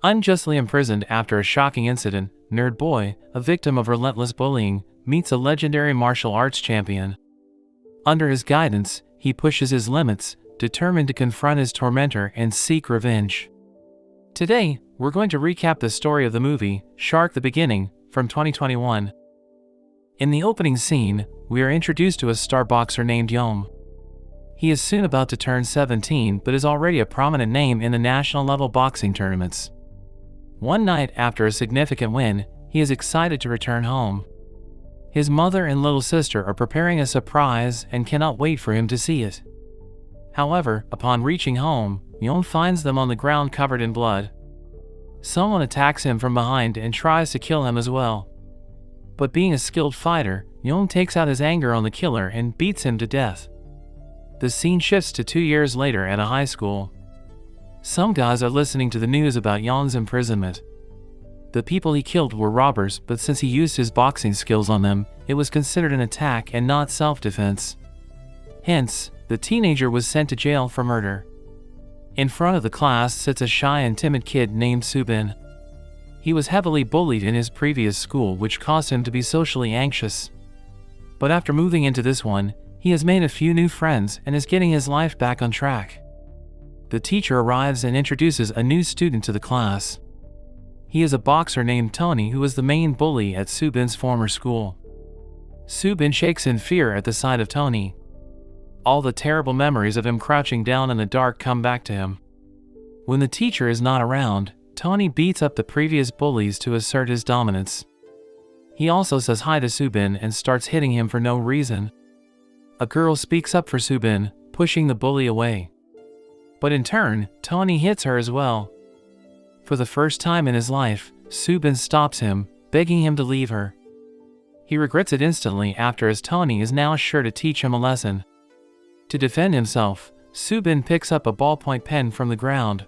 Unjustly imprisoned after a shocking incident, Nerd Boy, a victim of relentless bullying, meets a legendary martial arts champion. Under his guidance, he pushes his limits, determined to confront his tormentor and seek revenge. Today, we're going to recap the story of the movie, Shark: The Beginning, from 2021. In the opening scene, we are introduced to a star boxer named Yom. He is soon about to turn 17 but is already a prominent name in the national-level boxing tournaments. One night after a significant win, he is excited to return home. His mother and little sister are preparing a surprise and cannot wait for him to see it. However, upon reaching home, Yom finds them on the ground covered in blood. Someone attacks him from behind and tries to kill him as well. But being a skilled fighter, Yom takes out his anger on the killer and beats him to death. The scene shifts to 2 years later at a high school. Some guys are listening to the news about Yom's imprisonment. The people he killed were robbers, but since he used his boxing skills on them, it was considered an attack and not self-defense. Hence, the teenager was sent to jail for murder. In front of the class sits a shy and timid kid named Subin. He was heavily bullied in his previous school, which caused him to be socially anxious. But after moving into this one, he has made a few new friends and is getting his life back on track. The teacher arrives and introduces a new student to the class. He is a boxer named Tony who was the main bully at Subin's former school. Subin shakes in fear at the sight of Tony. All the terrible memories of him crouching down in the dark come back to him. When the teacher is not around, Tony beats up the previous bullies to assert his dominance. He also says hi to Subin and starts hitting him for no reason. A girl speaks up for Subin, pushing the bully away. But in turn, Tony hits her as well. For the first time in his life, Subin stops him, begging him to leave her. He regrets it instantly after, as Tony is now sure to teach him a lesson. To defend himself, Subin picks up a ballpoint pen from the ground.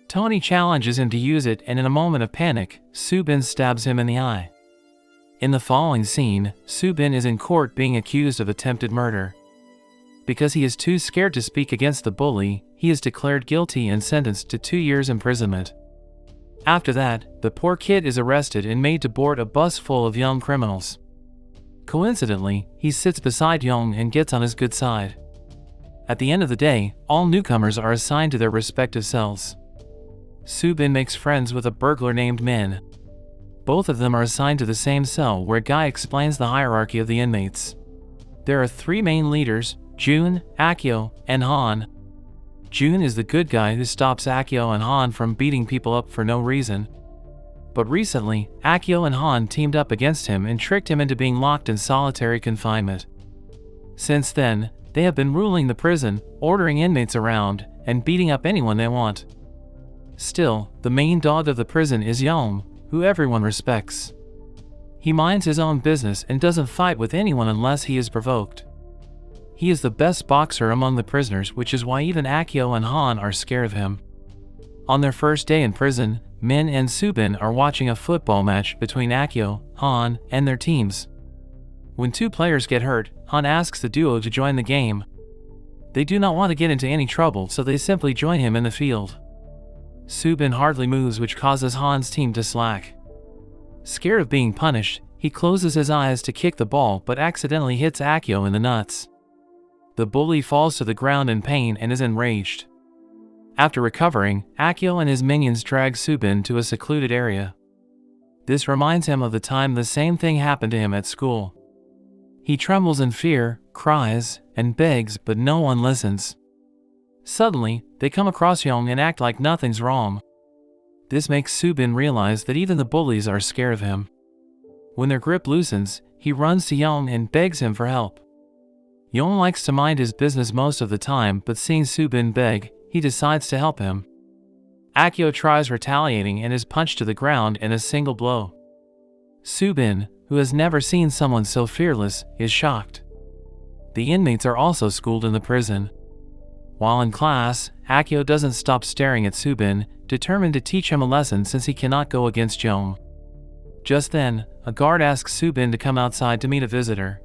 Tony challenges him to use it, and in a moment of panic, Subin stabs him in the eye. In the following scene, Subin is in court being accused of attempted murder. Because he is too scared to speak against the bully, he is declared guilty and sentenced to 2 years imprisonment. After that, the poor kid is arrested and made to board a bus full of young criminals. Coincidentally, he sits beside Yom and gets on his good side. At the end of the day, all newcomers are assigned to their respective cells. Subin makes friends with a burglar named Min. Both of them are assigned to the same cell, where Guy explains the hierarchy of the inmates. There are 3 main leaders: Jun, Akio, and Han. Jun is the good guy who stops Akio and Han from beating people up for no reason. But recently, Akio and Han teamed up against him and tricked him into being locked in solitary confinement. Since then, they have been ruling the prison, ordering inmates around, and beating up anyone they want. Still, the main dog of the prison is Yom, who everyone respects. He minds his own business and doesn't fight with anyone unless he is provoked. He is the best boxer among the prisoners, which is why even Akio and Han are scared of him. On their first day in prison, Min and Subin are watching a football match between Akio, Han, and their teams. When 2 players get hurt, Han asks the duo to join the game. They do not want to get into any trouble, so they simply join him in the field. Subin hardly moves, which causes Han's team to slack. Scared of being punished, he closes his eyes to kick the ball but accidentally hits Akio in the nuts. The bully falls to the ground in pain and is enraged. After recovering, Akio and his minions drag Subin to a secluded area. This reminds him of the time the same thing happened to him at school. He trembles in fear, cries, and begs, but no one listens. Suddenly, they come across Yom and act like nothing's wrong. This makes Subin realize that even the bullies are scared of him. When their grip loosens, he runs to Yom and begs him for help. Yom likes to mind his business most of the time, but seeing Subin beg, he decides to help him. Akio tries retaliating and is punched to the ground in a single blow. Subin, who has never seen someone so fearless, is shocked. The inmates are also schooled in the prison. While in class, Akio doesn't stop staring at Subin, determined to teach him a lesson since he cannot go against Yom. Just then, a guard asks Subin to come outside to meet a visitor.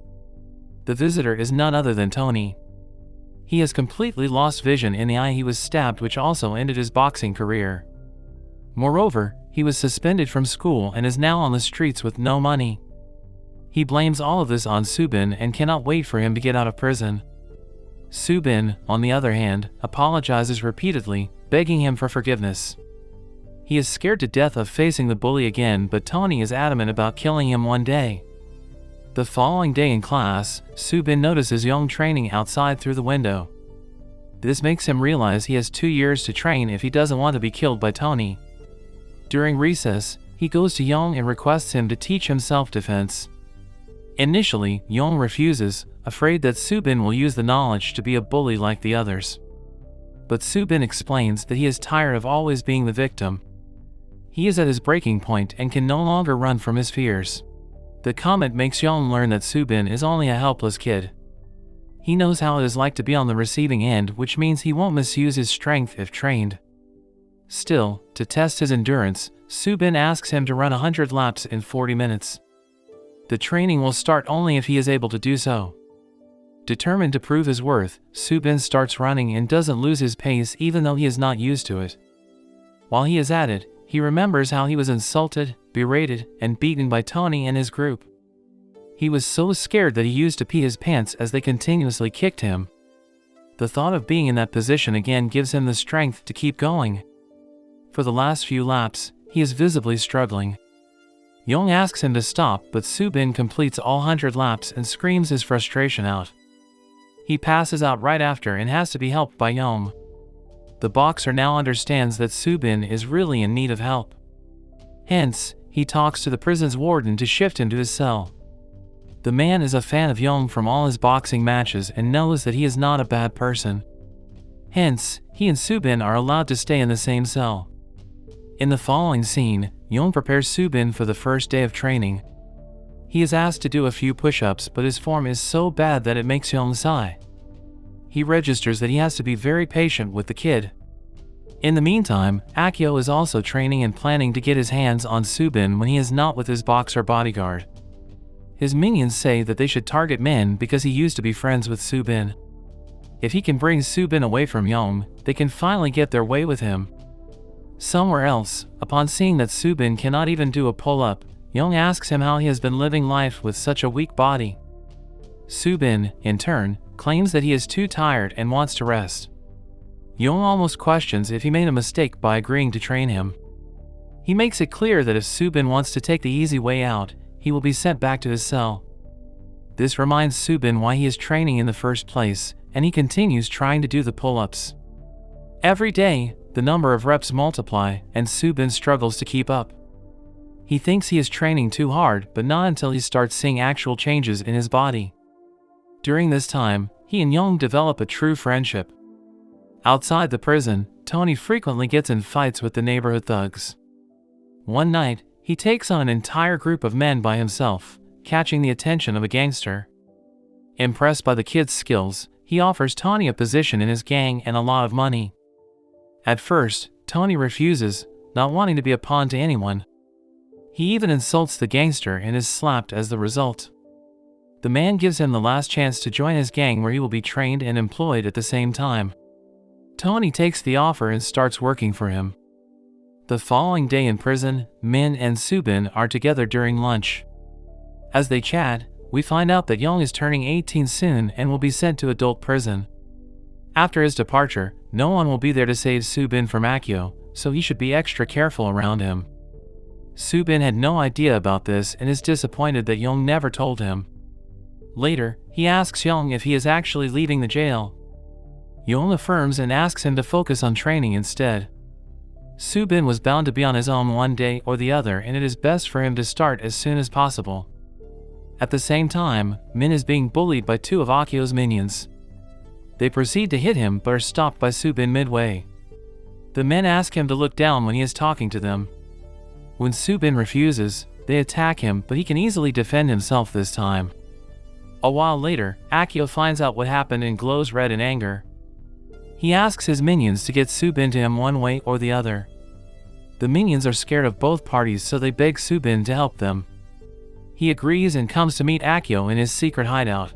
The visitor is none other than Tony. He has completely lost vision in the eye he was stabbed, which also ended his boxing career. Moreover, he was suspended from school and is now on the streets with no money. He blames all of this on Subin and cannot wait for him to get out of prison. Subin, on the other hand, apologizes repeatedly, begging him for forgiveness. He is scared to death of facing the bully again, but Tony is adamant about killing him one day. The following day in class, Subin notices Young training outside through the window. This makes him realize he has 2 years to train if he doesn't want to be killed by Tony. During recess, he goes to Young and requests him to teach him self-defense. Initially, Young refuses, afraid that Subin will use the knowledge to be a bully like the others. But Subin explains that he is tired of always being the victim. He is at his breaking point and can no longer run from his fears. The comment makes Young learn that Subin is only a helpless kid. He knows how it is like to be on the receiving end, which means he won't misuse his strength if trained. Still, to test his endurance, Subin asks him to run 100 laps in 40 minutes. The training will start only if he is able to do so. Determined to prove his worth, Subin starts running and doesn't lose his pace even though he is not used to it. While he is at it, he remembers how he was insulted, berated, and beaten by Tony and his group. He was so scared that he used to pee his pants as they continuously kicked him. The thought of being in that position again gives him the strength to keep going. For the last few laps, he is visibly struggling. Young asks him to stop, but Subin completes all 100 laps and screams his frustration out. He passes out right after and has to be helped by Young. The boxer now understands that Subin is really in need of help. Hence, he talks to the prison's warden to shift him to his cell. The man is a fan of Young from all his boxing matches and knows that he is not a bad person. Hence, he and Subin are allowed to stay in the same cell. In the following scene, Young prepares Subin for the first day of training. He is asked to do a few push-ups, but his form is so bad that it makes Young sigh. He registers that he has to be very patient with the kid. In the meantime, Akio is also training and planning to get his hands on Subin when he is not with his boxer bodyguard. His minions say that they should target Min because he used to be friends with Subin. If he can bring Subin away from Young, they can finally get their way with him. Somewhere else, upon seeing that Subin cannot even do a pull-up, Young asks him how he has been living life with such a weak body. Subin, in turn, claims that he is too tired and wants to rest. Young almost questions if he made a mistake by agreeing to train him. He makes it clear that if Subin wants to take the easy way out, he will be sent back to his cell. This reminds Subin why he is training in the first place, and he continues trying to do the pull-ups. Every day, the number of reps multiply, and Subin struggles to keep up. He thinks he is training too hard, but not until he starts seeing actual changes in his body. During this time, he and Young develop a true friendship. Outside the prison, Tony frequently gets in fights with the neighborhood thugs. One night, he takes on an entire group of men by himself, catching the attention of a gangster. Impressed by the kid's skills, he offers Tony a position in his gang and a lot of money. At first, Tony refuses, not wanting to be a pawn to anyone. He even insults the gangster and is slapped as the result. The man gives him the last chance to join his gang where he will be trained and employed at the same time. Tony takes the offer and starts working for him. The following day in prison, Min and Subin are together during lunch. As they chat, we find out that Young is turning 18 soon and will be sent to adult prison. After his departure, no one will be there to save Subin from Akio, so he should be extra careful around him. Subin had no idea about this and is disappointed that Young never told him. Later, he asks Young if he is actually leaving the jail. Young affirms and asks him to focus on training instead. Subin was bound to be on his own one day or the other, and it is best for him to start as soon as possible. At the same time, Min is being bullied by 2 of Akio's minions. They proceed to hit him but are stopped by Subin midway. The men ask him to look down when he is talking to them. When Subin refuses, they attack him, but he can easily defend himself this time. A while later, Akio finds out what happened and glows red in anger. He asks his minions to get Subin to him one way or the other. The minions are scared of both parties, so they beg Subin to help them. He agrees and comes to meet Akio in his secret hideout.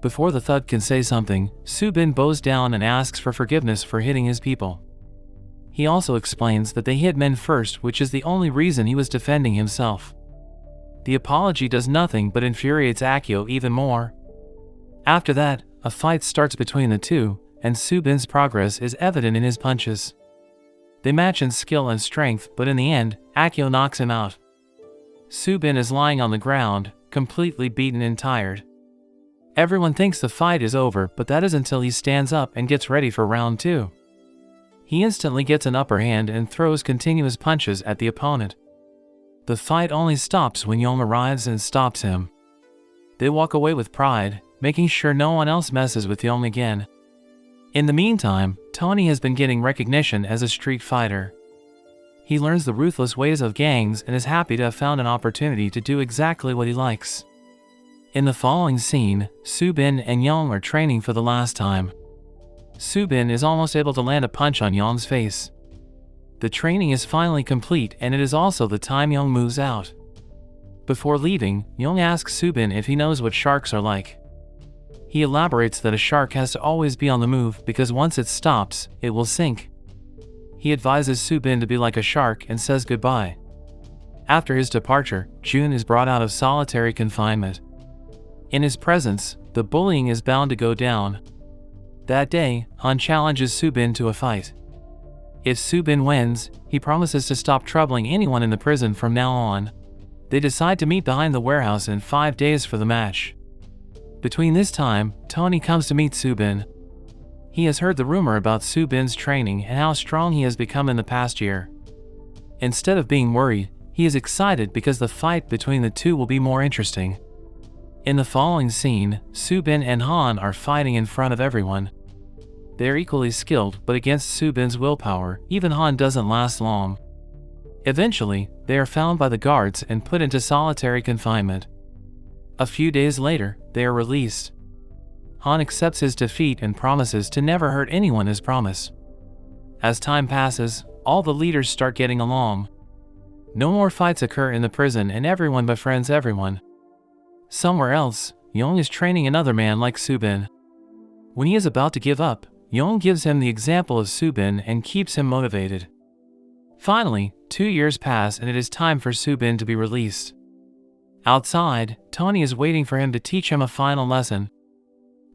Before the thug can say something, Subin bows down and asks for forgiveness for hitting his people. He also explains that they hit men first, which is the only reason he was defending himself. The apology does nothing but infuriates Akio even more. After that, a fight starts between the two, and Subin's progress is evident in his punches. They match in skill and strength, but in the end, Akio knocks him out. Subin is lying on the ground, completely beaten and tired. Everyone thinks the fight is over, but that is until he stands up and gets ready for round 2. He instantly gets an upper hand and throws continuous punches at the opponent. The fight only stops when Young arrives and stops him. They walk away with pride, making sure no one else messes with Young again. In the meantime, Tony has been getting recognition as a street fighter. He learns the ruthless ways of gangs and is happy to have found an opportunity to do exactly what he likes. In the following scene, Subin and Young are training for the last time. Subin is almost able to land a punch on Young's face. The training is finally complete, and it is also the time Young moves out. Before leaving, Young asks Subin if he knows what sharks are like. He elaborates that a shark has to always be on the move because once it stops, it will sink. He advises Subin to be like a shark and says goodbye. After his departure, Jun is brought out of solitary confinement. In his presence, the bullying is bound to go down. That day, Han challenges Subin to a fight. If Subin wins, he promises to stop troubling anyone in the prison from now on. They decide to meet behind the warehouse in 5 days for the match. Between this time, Tony comes to meet Subin. He has heard the rumor about Subin's training and how strong he has become in the past year. Instead of being worried, he is excited because the fight between the two will be more interesting. In the following scene, Subin and Han are fighting in front of everyone. They are equally skilled, but against Subin's willpower, even Han doesn't last long. Eventually, they are found by the guards and put into solitary confinement. A few days later, they are released. Han accepts his defeat and promises to never hurt anyone as promised. As time passes, all the leaders start getting along. No more fights occur in the prison and everyone befriends everyone. Somewhere else, Young is training another man like Subin. When he is about to give up, Young gives him the example of Subin and keeps him motivated. Finally, 2 years pass and it is time for Subin to be released. Outside, Tony is waiting for him to teach him a final lesson.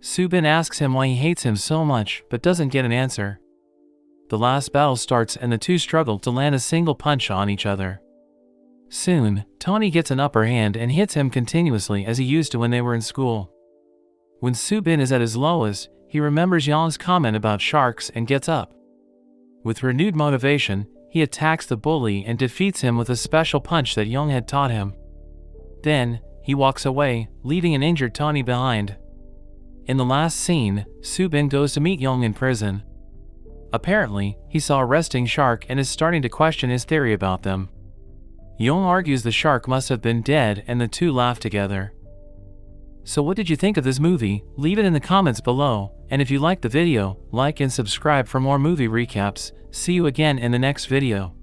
Subin asks him why he hates him so much, but doesn't get an answer. The last battle starts and the two struggle to land a single punch on each other. Soon, Tony gets an upper hand and hits him continuously as he used to when they were in school. When Subin is at his lowest, he remembers Young's comment about sharks and gets up. With renewed motivation, he attacks the bully and defeats him with a special punch that Young had taught him. Then, he walks away, leaving an injured Tony behind. In the last scene, Subin goes to meet Young in prison. Apparently, he saw a resting shark and is starting to question his theory about them. Young argues the shark must have been dead and the two laugh together. So what did you think of this movie? Leave it in the comments below, and if you liked the video, like and subscribe for more movie recaps. See you again in the next video.